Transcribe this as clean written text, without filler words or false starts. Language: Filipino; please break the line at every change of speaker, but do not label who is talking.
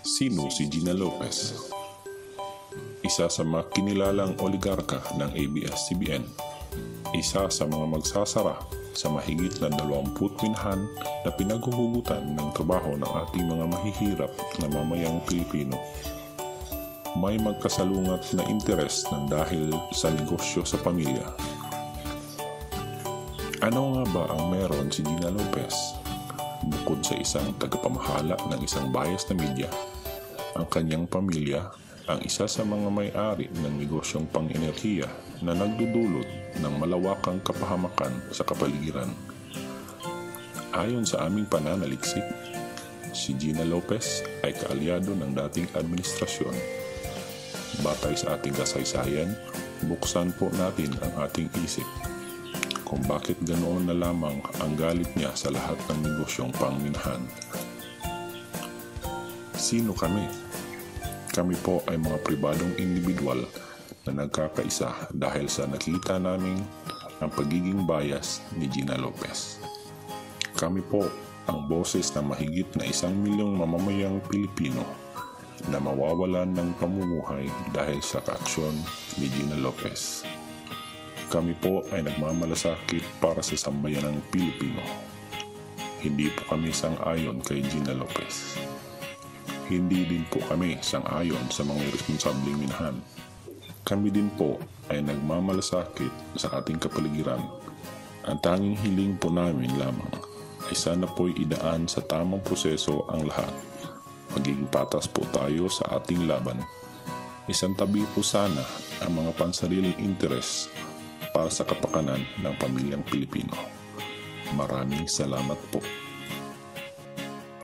Sino si Gina Lopez? Isa sa mga kinilalang oligarka ng ABS-CBN. Isa sa mga magsasara sa mahigit na 20 minhan na pinaghuhugutan ng trabaho ng ating mga mahihirap na mamayang Pilipino. May magkasalungat na interes ng dahil sa negosyo sa pamilya. Ano nga ba ang meron si Gina Lopez? Bukod sa isang tagapamahala ng isang bias na media, ang kanyang pamilya ang isa sa mga may-ari ng negosyong pang-enerhiya na nagdudulot ng malawakang kapahamakan sa kapaligiran. Ayon sa aming pananaliksik, si Gina Lopez ay kaalyado ng dating administrasyon. Batay sa ating kasaysayan, buksan po natin ang ating isip kung bakit ganoon na lamang ang galit niya sa lahat ng negosyong pangminhan. Sino kami? Kami po ay mga pribadong individual na nagkakaisa dahil sa nakita namin ang pagiging bias ni Gina Lopez. Kami po ang boses ng mahigit na 1 milyong mamamayang Pilipino na mawawalan ng pamumuhay dahil sa kaaksyon ni Gina Lopez. Kami po ay nagmamalasakit para sa sambayanang Pilipino. Hindi po kami sang-ayon kay Gina Lopez. Hindi din po kami sang-ayon sa mga irresponsableng minhan. Kami din po ay nagmamalasakit sa ating kapaligiran. Ang tanging hiling po namin lamang ay sana po'y idaan sa tamang proseso ang lahat. Magiging patas po tayo sa ating laban. Isang tabi po sana ang mga pansariling interes para sa kapakanan ng pamilyang Pilipino. Maraming salamat po.